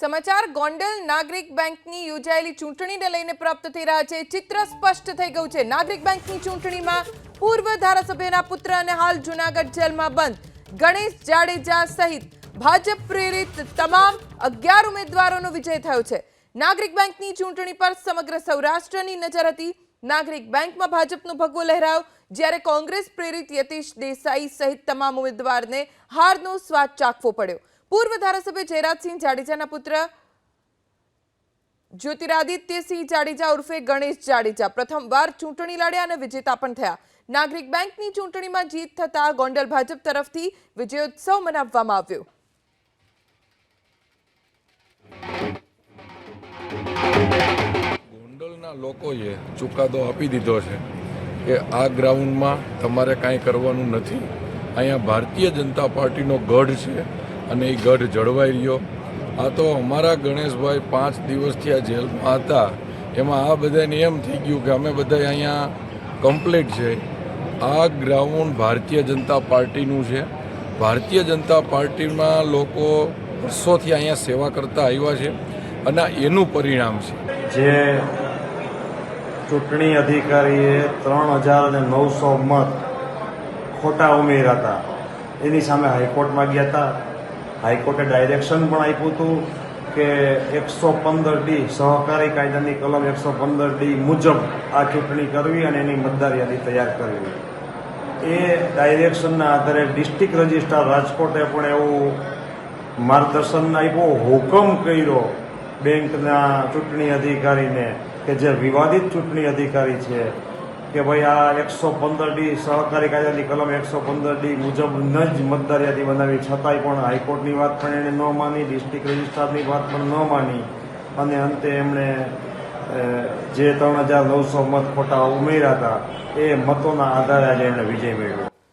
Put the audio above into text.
સમાચાર ગોંડલ નાગરિક બેંકની યોજાયેલી ચૂંટણીને લઈને પ્રાપ્ત થઈ રહ્યા છે। ચિત્ર સ્પષ્ટ થઈ ગયું છે। નાગરિક બેંકની ચૂંટણીમાં પૂર્વ ધારાસભ્યના પુત્ર અને હાલ જૂનાગઢ જેલમાં બંધ ગણેશ જાડેજા સહિત ભાજપ પ્રેરિત તમામ 11 ઉમેદવારોનો વિજય થયો છે। નાગરિક બેંકની ચૂંટણી પર સમગ્ર સૌરાષ્ટ્રની નજર હતી। નાગરિક બેંકમાં ભાજપનો ભગવો લહેરાયો, જ્યારે કોંગ્રેસ પ્રેરિત યતીશ દેસાઈ સહિત તમામ ઉમેદવારને હારનો સ્વાદ ચાખવો પડ્યો। પૂર્વ ધારાસભ્ય જયરાજસિંહ જાડેજાના પુત્ર જ્યોતિરાદિત્યસિંહ જાડેજા ઉર્ફે ગણેશ જાડેજા પ્રથમવાર ચૂંટણી લડ્યા અને વિજેતા પણ થયા। નાગરિક બેંકની ચૂંટણીમાં જીત થતા ગોંડલ ભાજપ તરફથી વિજયોત્સવ મનાવવામાં આવ્યો। ગોંડલના લોકોએ ચુકાદો આપી દીધો છે કે આ ગ્રાઉન્ડમાં તમારે કાંઈ કરવાનું નથી। અહીંયા ભારતીય જનતા પાર્ટીનો ગઢ છે અને એ ગઢ જળવાઈ રહ્યો। આ તો અમારા ગણેશભાઈ 5 દિવસથી આ જેલમાં હતા, એમાં આ બધાને એમ થઈ ગયું કે અમે બધા અહીંયા કમ્પ્લીટ છે। આ ગ્રાઉન્ડ ભારતીય જનતા પાર્ટીનું છે। ભારતીય જનતા પાર્ટીમાં લોકો વર્ષોથી અહીંયા સેવા કરતા આવ્યા છે અને એનું પરિણામ છે। જે ચૂંટણી અધિકારીએ 3900 મત ખોટા ઉમેર્યા હતા, એની સામે હાઈકોર્ટમાં ગયા હતા। હાઈકોર્ટે ડાયરેક્શન પણ આપ્યું હતું કે 115D સહકારી કાયદાની કલમ 115D મુજબ આ ચૂંટણી કરવી અને એની મતદાર યાદી તૈયાર કરવી। એ ડાયરેક્શનના આધારે ડિસ્ટ્રિક્ટ રજિસ્ટ્રાર રાજકોટે પણ એવું માર્ગદર્શન આપ્યું, હુકમ કર્યો બેંકના ચૂંટણી અધિકારીને કે જે વિવાદિત ચૂંટણી અધિકારી છે કે ભાઈ આ 115D સહકારી કાયદાની કલમ 115D મુજબ જ મતદાર યાદી બનાવી, છતાંય પણ હાઈકોર્ટની વાત પણ એણે ન માની, ડિસ્ટ્રિક્ટ રજિસ્ટ્રારની વાત પણ ન માની અને અંતે એમણે જે 3900 મત ખોટા ઉમેર્યા હતા એ મતોના આધારે આજે એમણે વિજય મેળવ્યો।